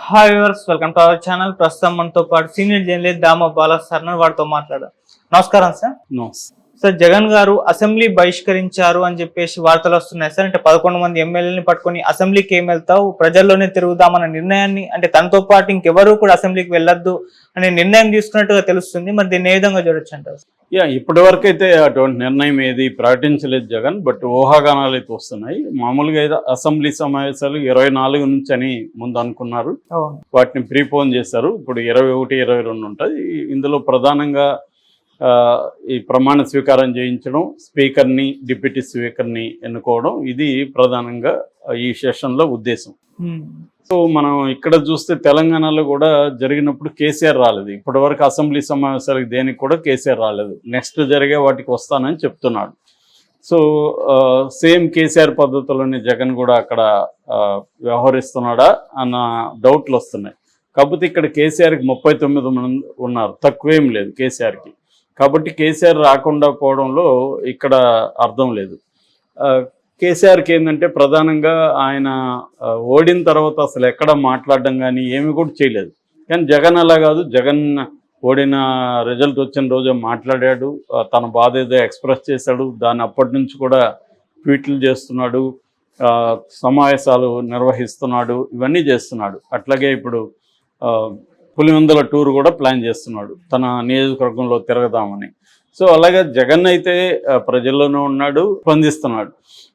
Hi viewers, welcome to our channel. ప్రస్తుతం మనతో పాటు సీనియర్ జర్నలిస్ట్ దామ బాలా సార్ వారితో మాట్లాడారు. నమస్కారం సార్. సార్, జగన్ గారు అసెంబ్లీ బహిష్కరించారు అని చెప్పేసి వార్తలు వస్తున్నాయి సార్. అంటే 11 మంది ఎమ్మెల్యేని పట్టుకొని అసెంబ్లీకి ఏం వెళ్తావు, ప్రజల్లోనే తిరుగుదామన్న నిర్ణయాన్ని, అంటే తనతో పాటు ఇంకెవరూ కూడా అసెంబ్లీకి వెళ్ళొద్దు అనే నిర్ణయం తీసుకున్నట్టుగా తెలుస్తుంది. మరి దీన్ని ఏ విధంగా చూడొచ్చు అంటారు? ఇప్పటి వరకు అయితే అటువంటి నిర్ణయం ఏది ప్రకటించలేదు జగన్. బట్ ఊహాగానాలు అయితే వస్తున్నాయి. మామూలుగా అయితే అసెంబ్లీ సమావేశాలు 24 నుంచి అని ముందు అనుకున్నారు, వాటిని ప్రీపోన్ చేశారు. ఇప్పుడు 21, 22 ఉంటాయి. ఇందులో ప్రధానంగా ఈ ప్రమాణ స్వీకారం చేయించడం, స్పీకర్ని, డిప్యూటీ స్పీకర్ని ఎన్నుకోవడం, ఇది ప్రధానంగా ఈ సెషన్లో ఉద్దేశం. సో మనం ఇక్కడ చూస్తే తెలంగాణలో కూడా జరిగినప్పుడు కేసీఆర్ రాలేదు. ఇప్పటి వరకు అసెంబ్లీ సమావేశాలకు దేనికి కూడా కేసీఆర్ రాలేదు. నెక్స్ట్ జరిగే వాటికి వస్తానని చెప్తున్నాడు. సో సేమ్ కేసీఆర్ పద్ధతిలోనే జగన్ కూడా అక్కడ వ్యవహరిస్తున్నాడా అన్న డౌట్లు వస్తున్నాయి. కాకపోతే ఇక్కడ కేసీఆర్కి 39 మంది ఉన్నారు, తక్కువేం లేదు కేసీఆర్కి. కాబట్టి కేసీఆర్ రాకుండా పోవడంలో ఇక్కడ అర్థం లేదు. కేసీఆర్కి ఏంటంటే ప్రధానంగా ఆయన ఓడిన తర్వాత అసలు ఎక్కడ మాట్లాడడం కానీ ఏమి కూడా చేయలేదు. కానీ జగన్ అలా కాదు. జగన్ ఓడిన రిజల్ట్ వచ్చిన రోజే మాట్లాడాడు, తన బాధ ఏదో ఎక్స్ప్రెస్ చేశాడు. దాన్ని అప్పటి నుంచి కూడా ట్వీట్లు చేస్తున్నాడు, సమావేశాలు నిర్వహిస్తున్నాడు, ఇవన్నీ చేస్తున్నాడు. అట్లాగే ఇప్పుడు పులివెందుల టూర్ కూడా ప్లాన్ చేస్తున్నాడు, తన నియోజకవర్గంలో తిరగదామని. సో అలాగే జగన్ అయితే ప్రజల్లోనూ ఉన్నాడు, స్పందిస్తున్నాడు.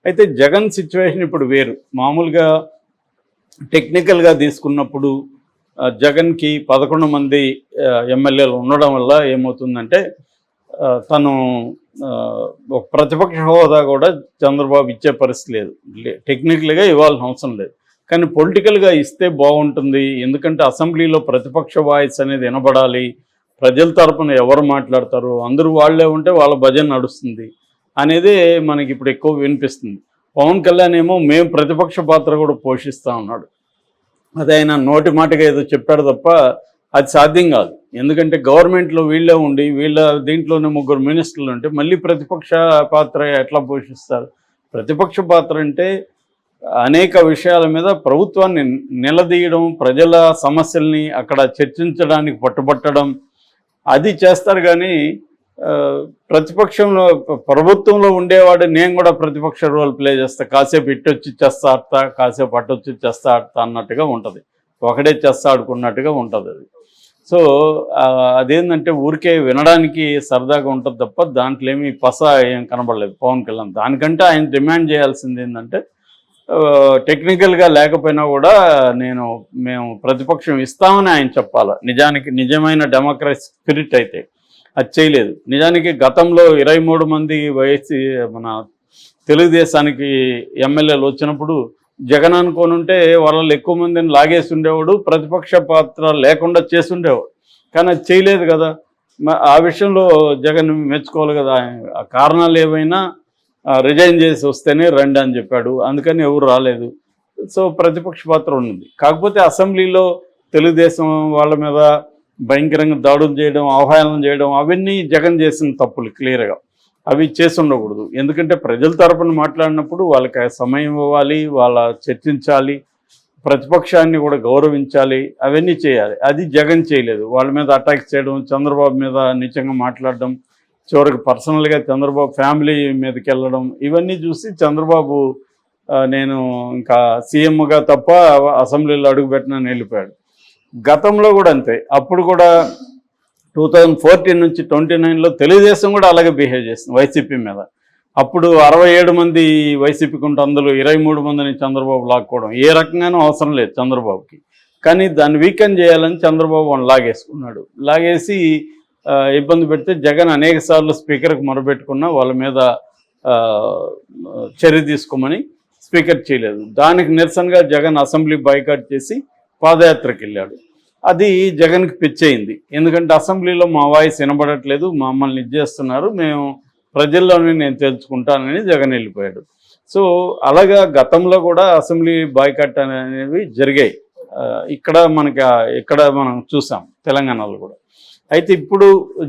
అయితే జగన్ సిచ్యువేషన్ ఇప్పుడు వేరు. మామూలుగా టెక్నికల్గా తీసుకున్నప్పుడు జగన్కి 11 మంది ఎమ్మెల్యేలు ఉండడం వల్ల ఏమవుతుందంటే తను ఒక ప్రతిపక్ష హోదా కూడా చంద్రబాబు ఇచ్చే పరిస్థితి లేదు. టెక్నికల్గా ఇవ్వాల్సిన అవసరం లేదు, కానీ పొలిటికల్గా ఇస్తే బాగుంటుంది. ఎందుకంటే అసెంబ్లీలో ప్రతిపక్ష వాయిస్ అనేది వినబడాలి. ప్రజల తరపున ఎవరు మాట్లాడతారు, అందరూ వాళ్లే ఉంటే వాళ్ళ భజన నడుస్తుంది అనేది మనకి ఇప్పుడు ఎక్కువ వినిపిస్తుంది. పవన్ కళ్యాణ్ ఏమో మేము ప్రతిపక్ష పాత్ర కూడా పోషిస్తూ ఉన్నాడు. అదే ఆయన నోటి మాటగా ఏదో చెప్పాడు తప్ప అది సాధ్యం కాదు. ఎందుకంటే గవర్నమెంట్లో వీళ్ళే ఉండి దీంట్లోనే 3 మినిస్టర్లు ఉంటే మళ్ళీ ప్రతిపక్ష పాత్ర ఎట్లా పోషిస్తారు? ప్రతిపక్ష పాత్ర అంటే అనేక విషయాల మీద ప్రభుత్వాన్ని నిలదీయడం, ప్రజల సమస్యల్ని అక్కడ చర్చించడానికి పట్టుబట్టడం, అది చేస్తారు. కానీ ప్రతిపక్షంలో ప్రభుత్వంలో ఉండేవాడు నేను కూడా ప్రతిపక్ష రోల్ ప్లే చేస్తా, కాసేపు ఇట్టొచ్చి చెస్తా ఆడతా, కాసేపు అట్టొచ్చి చెస్తా ఆడతా అన్నట్టుగా ఉంటుంది. ఒకడే చెస్తా ఆడుకున్నట్టుగా ఉంటుంది అది. సో అదేంటంటే ఊరికే వినడానికి సరదాగా ఉంటుంది తప్ప దాంట్లో ఏమీ ఏం కనబడలేదు పవన్ కళ్యాణ్. దానికంటే ఆయన డిమాండ్ చేయాల్సింది ఏంటంటే టెక్నికల్గా లేకపోయినా కూడా మేము ప్రతిపక్షం ఇస్తామని ఆయన చెప్పాలి. నిజమైన డెమోక్రసీ స్పిరిట్ అయితే అది చేయలేదు. నిజానికి గతంలో 23 మంది మన తెలుగుదేశానికి ఎమ్మెల్యేలు వచ్చినప్పుడు జగన్ అనుకోని ఉంటే వాళ్ళలో ఎక్కువ మందిని లాగేసి ఉండేవాడు, ప్రతిపక్ష పాత్ర లేకుండా చేసి ఉండేవాడు. కానీ అది చేయలేదు కదా. ఆ విషయంలో జగన్ మెచ్చుకోవాలి కదా. ఆ కారణాలు ఏవైనా రిజైన్ చేసి వస్తేనే రండి అని చెప్పాడు, అందుకని ఎవరు రాలేదు. సో ప్రతిపక్ష పాత్ర ఉన్నది. కాకపోతే అసెంబ్లీలో తెలుగుదేశం వాళ్ళ మీద భయంకరంగా దాడులు చేయడం, ఆహ్వానం చేయడం, అవన్నీ జగన్ చేసిన తప్పులు క్లియర్గా. అవి చేసి ఉండకూడదు. ఎందుకంటే ప్రజల తరపున మాట్లాడినప్పుడు వాళ్ళకి సమయం ఇవ్వాలి, వాళ్ళ చర్చించాలి, ప్రతిపక్షాన్ని కూడా గౌరవించాలి, అవన్నీ చేయాలి. అది జగన్ చేయలేదు. వాళ్ళ మీద అటాక్ చేయడం, చంద్రబాబు మీద నీచంగా మాట్లాడడం, చివరికి పర్సనల్గా చంద్రబాబు ఫ్యామిలీ మీదకి వెళ్ళడం, ఇవన్నీ చూసి చంద్రబాబు నేను ఇంకా సీఎంగా తప్ప అసెంబ్లీలో అడుగుపెట్టినని వెళ్ళిపోయాడు. గతంలో కూడా అంతే. అప్పుడు కూడా 2014 నుంచి 29లో తెలుగుదేశం కూడా అలాగే బిహేవ్ చేస్తుంది వైసీపీ మీద. అప్పుడు 67 మంది వైసీపీకి ఉంటే అందులో 23 మందిని చంద్రబాబు లాక్కోవడం ఏ రకంగానూ అవసరం లేదు చంద్రబాబుకి. కానీ దాన్ని వీకెండ్ చేయాలని చంద్రబాబు వాళ్ళని లాగేసుకున్నాడు. లాగేసి ఇబ్బంది పెడితే జగన్ అనేక సార్లు స్పీకర్కి మొరబెట్టుకున్నా వాళ్ళ మీద చర్య తీసుకోమని స్పీకర్ చేయలేదు. దానికి నిరసనగా జగన్ అసెంబ్లీ బాయ్కాట్ చేసి పాదయాత్రకు వెళ్ళాడు. అది జగన్కి పిచ్చయింది. ఎందుకంటే అసెంబ్లీలో మా వాయిస్ వినబడట్లేదు, మమ్మల్ని చేస్తున్నారు, మేము ప్రజల్లోనే నేను తెలుసుకుంటానని జగన్ వెళ్ళిపోయాడు. సో అలాగా గతంలో కూడా అసెంబ్లీ బాయ్కాట్ అనేవి జరిగాయి. ఇక్కడ మనం చూసాం తెలంగాణలో కూడా. అయితే ఇప్పుడు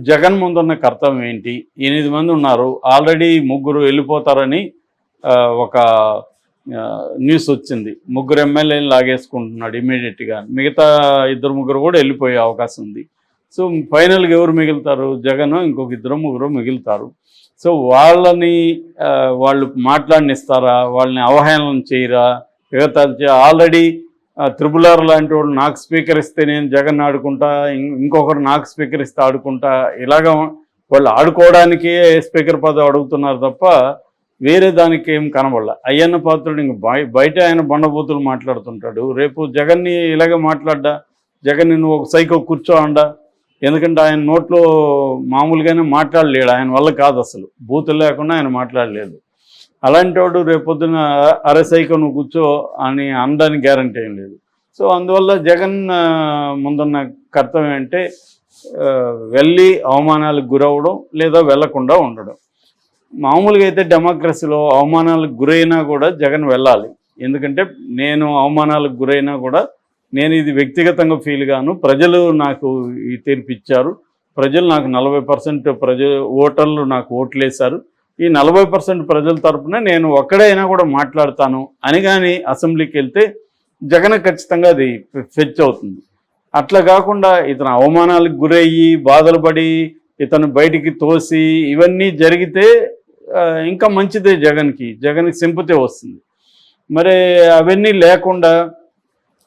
జగన్ ముందున్న కర్తవ్యం ఏంటి? 8 మంది ఉన్నారు, ఆల్రెడీ 3 వెళ్ళిపోతారని ఒక న్యూస్ వచ్చింది, 3 ఎమ్మెల్యేలు లాగేసుకుంటున్నాడు ఇమీడియట్గా, మిగతా 2-3 కూడా వెళ్ళిపోయే అవకాశం ఉంది. సో ఫైనల్గా ఎవరు మిగులుతారు? జగన్, ఇంకొక 2-3 మిగులుతారు. సో వాళ్ళని వాళ్ళు మాట్లాడనిస్తారా? వాళ్ళని అవహేళన చేయరా? ఆల్రెడీ RRR లాంటి వాళ్ళు నాకు స్పీకర్ ఇస్తే నేను జగన్ ఆడుకుంటా, ఇంకొకరు నాకు స్పీకర్ ఇస్తే ఆడుకుంటా, ఇలాగ వాళ్ళు ఆడుకోవడానికే స్పీకర్ పదవి అడుగుతున్నారు తప్ప వేరే దానికి ఏం కనబడలే. అయ్యన్న పాత్రుడు ఇంక బయట ఆయన బండబూతులు మాట్లాడుతుంటాడు, రేపు జగన్ని ఇలాగే మాట్లాడ్డా, జగన్ని నువ్వు ఒక సైకో కూర్చో అండా, ఎందుకంటే ఆయన నోట్లో మామూలుగానే మాట్లాడలేడు, ఆయన వల్ల కాదు, అసలు బూతులు లేకుండా ఆయన మాట్లాడలేదు. అలాంటి వాడు రేపొద్దున అరే సైకో నువ్వు కూర్చో అని అనడానికి గ్యారంటీ ఏం లేదు. సో అందువల్ల జగన్ ముందున్న కర్తవ్యం అంటే వెళ్ళి అవమానాలకు గురవడం లేదా వెళ్లకుండా ఉండడం. మామూలుగా అయితే డెమోక్రసీలో అవమానాలకు గురైనా కూడా జగన్ వెళ్ళాలి. ఎందుకంటే నేను అవమానాలకు గురైనా కూడా నేను ఇది వ్యక్తిగతంగా ఫీల్ గాను, ప్రజలు నాకు ఈ తీర్పు ఇచ్చారు, ప్రజలు నాకు 40% ఓటర్లు నాకు ఓట్లేశారు, ఈ 40% ప్రజల తరపున నేను ఒక్కడైనా కూడా మాట్లాడతాను అని కానీ అసెంబ్లీకి వెళ్తే జగన్ ఖచ్చితంగా అది ఫెచ్ అవుతుంది. అట్లా కాకుండా ఇతను అవమానాలకు గురయ్యి బాధలు పడి ఇతను బయటికి తోసి ఇవన్నీ జరిగితే ఇంకా మంచిదే, జగన్కి సింపతి వస్తుంది. మరి అవన్నీ లేకుండా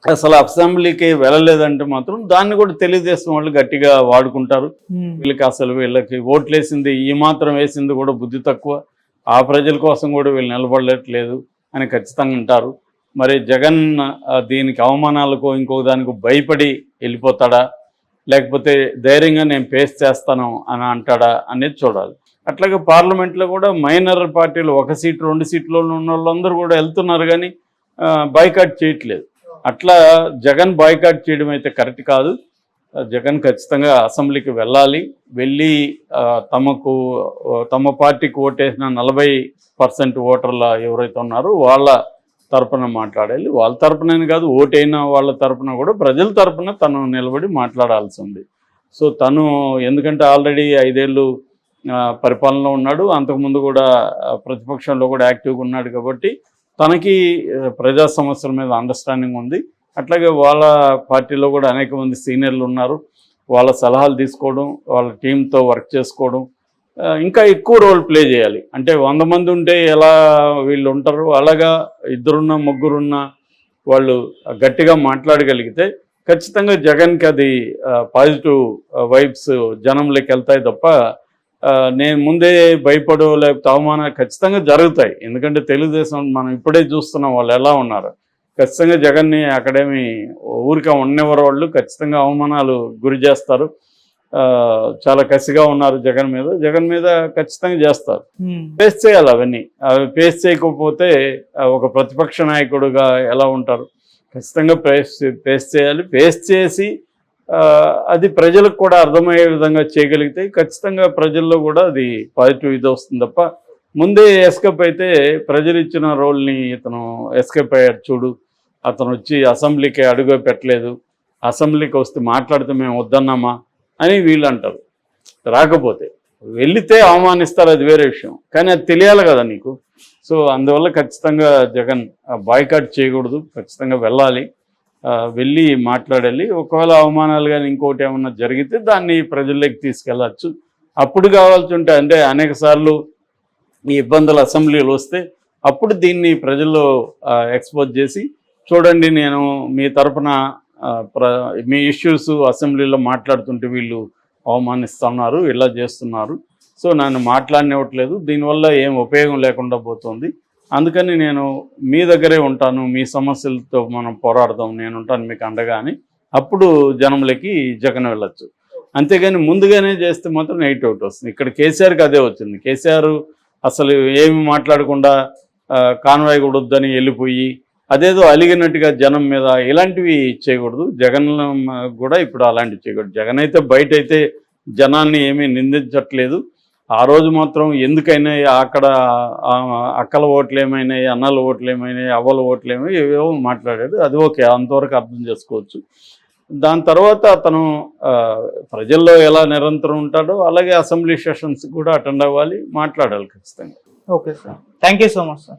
అసలు అసెంబ్లీకి వెళ్ళలేదంటే మాత్రం దాన్ని కూడా తెలుగుదేశం వాళ్ళు గట్టిగా వాడుకుంటారు. వీళ్ళకి ఓట్లేసింది ఈ మాత్రం వేసింది కూడా బుద్ధి తక్కువ, ఆ ప్రజల కోసం కూడా వీళ్ళు నిలబడట్లేదు అని ఖచ్చితంగా అంటారు. మరి జగన్ దీనికి అవమానాలకు ఇంకో దానికి భయపడి వెళ్ళిపోతాడా, లేకపోతే ధైర్యంగా నేను ఫేస్ చేస్తాను అని అంటాడా అనేది చూడాలి. అట్లాగే పార్లమెంట్లో కూడా మైనర్ పార్టీలు 1 సీటు 2 సీట్లో ఉన్న వాళ్ళందరూ కూడా వెళ్తున్నారు కానీ బాయ్కాట్ చేయట్లేదు. అట్లా జగన్ బాయ్కాట్ చేయడం అయితే కరెక్ట్ కాదు. జగన్ ఖచ్చితంగా అసెంబ్లీకి వెళ్ళాలి, వెళ్ళి తమ పార్టీకి ఓటేసిన 40% ఓటర్ల ఎవరైతే ఉన్నారో వాళ్ళ తరపున మాట్లాడాలి. వాళ్ళ తరపునని కాదు, ఓటైన వాళ్ళ తరపున కూడా ప్రజల తరపున తను నిలబడి మాట్లాడాల్సి ఉంది. సో తను ఎందుకంటే ఆల్రెడీ 5 ఏళ్ళు పరిపాలనలో ఉన్నాడు, అంతకుముందు కూడా ప్రతిపక్షంలో కూడా యాక్టివ్గా ఉన్నాడు కాబట్టి తనకి ప్రజా సమస్యల మీద అండర్స్టాండింగ్ ఉంది. అట్లాగే వాళ్ళ పార్టీలో కూడా అనేక మంది సీనియర్లు ఉన్నారు, వాళ్ళ సలహాలు తీసుకోవడం, వాళ్ళ టీంతో వర్క్ చేసుకోవడం, ఇంకా ఎక్కువ రోల్ ప్లే చేయాలి. అంటే 100 మంది ఉంటే ఎలా వీళ్ళు ఉంటారు, అలాగా 2-3 వాళ్ళు గట్టిగా మాట్లాడగలిగితే ఖచ్చితంగా జగన్కి అది పాజిటివ్ వైబ్స్ జనంలోకి వెళ్తాయి తప్ప నేను ముందే భయపడో లేకపోతే అవమానాలు ఖచ్చితంగా జరుగుతాయి. ఎందుకంటే తెలుగుదేశం మనం ఇప్పుడే చూస్తున్నాం వాళ్ళు ఎలా ఉన్నారు. ఖచ్చితంగా జగన్ని అక్కడేమి ఊరికే ఉన్నెవరు, వాళ్ళు ఖచ్చితంగా అవమానాలు గురి చేస్తారు. చాలా కసిగా ఉన్నారు జగన్ మీద ఖచ్చితంగా చేస్తారు. ఫేస్ చేయాలి అవన్నీ. అవి ఫేస్ చేయకపోతే ఒక ప్రతిపక్ష నాయకుడుగా ఎలా ఉంటారు? ఖచ్చితంగా ఫేస్ చేయాలి. ఫేస్ చేసి అది ప్రజలకు కూడా అర్థమయ్యే విధంగా చేయగలిగితే ఖచ్చితంగా ప్రజల్లో కూడా అది పాజిటివ్ ఇది వస్తుంది తప్ప ముందే ఎస్కేప్ అయితే ప్రజలు ఇచ్చిన రోల్ని ఇతను ఎస్కేప్ అయ్యాడు చూడు, అతను వచ్చి అసెంబ్లీకి అడుగు పెట్టలేదు, అసెంబ్లీకి వస్తే మాట్లాడితే మేము వద్దన్నామా అని వీళ్ళు అంటారు. రాకపోతే వెళితే అవమానిస్తారు, అది వేరే విషయం, కానీ అది తెలియాలి కదా నీకు. సో అందువల్ల ఖచ్చితంగా జగన్ బాయ్కాట్ చేయకూడదు, ఖచ్చితంగా వెళ్ళాలి, వెళ్ళి మాట్లాడాలి. ఒకవేళ అవమానాలు కానీ ఇంకోటి ఏమన్నా జరిగితే దాన్ని ప్రజల్లోకి తీసుకెళ్ళచ్చు. అప్పుడు కావాల్సి ఉంటే అంటే అనేక సార్లు ఈ ఇబ్బందులు అసెంబ్లీలో వస్తే అప్పుడు దీన్ని ప్రజల్లో ఎక్స్పోజ్ చేసి చూడండి నేను మీ తరపున మీ ఇష్యూస్ అసెంబ్లీలో మాట్లాడుతుంటే వీళ్ళు అవమానిస్తున్నారు, ఇలా చేస్తున్నారు, సో నన్ను మాట్లాడనివ్వట్లేదు, దీనివల్ల ఏం ఉపయోగం లేకుండా పోతుంది, అందుకని నేను మీ దగ్గరే ఉంటాను, మీ సమస్యలతో మనం పోరాడదాం, నేను ఉంటాను మీకు అండగా అని అప్పుడు జనంలోకి జగన్ వెళ్ళొచ్చు. అంతేగాని ముందుగానే చేస్తే మాత్రం నెగిటివ్ అవుట్ వస్తుంది. ఇక్కడ కేసీఆర్కి అదే వచ్చింది. కేసీఆర్ అసలు ఏమి మాట్లాడకుండా కాన్వాయ్ కూడా వద్దని వెళ్ళిపోయి అదేదో అలిగినట్టుగా జనం మీద ఇలాంటివి చేయకూడదు. జగన్ కూడా ఇప్పుడు అలాంటివి చేయకూడదు. జగన్ అయితే బయట అయితే జనాన్ని ఏమీ నిందించట్లేదు. ఆ రోజు మాత్రం ఎందుకైనా అక్కడ అక్కల ఓట్లు ఏమైనాయి, అన్నల ఓట్లు ఏమైనాయి, అవ్వల ఓట్లు ఏమైనా ఏవేవో మాట్లాడాడు, అది ఓకే, అంతవరకు అర్థం చేసుకోవచ్చు. దాని తర్వాత అతను ప్రజల్లో ఎలా నిరంతరం ఉంటాడో అలాగే అసెంబ్లీ సెషన్స్ కూడా అటెండ్ అవ్వాలి, మాట్లాడాలి ఖచ్చితంగా. Okay sir, thank you so much sir.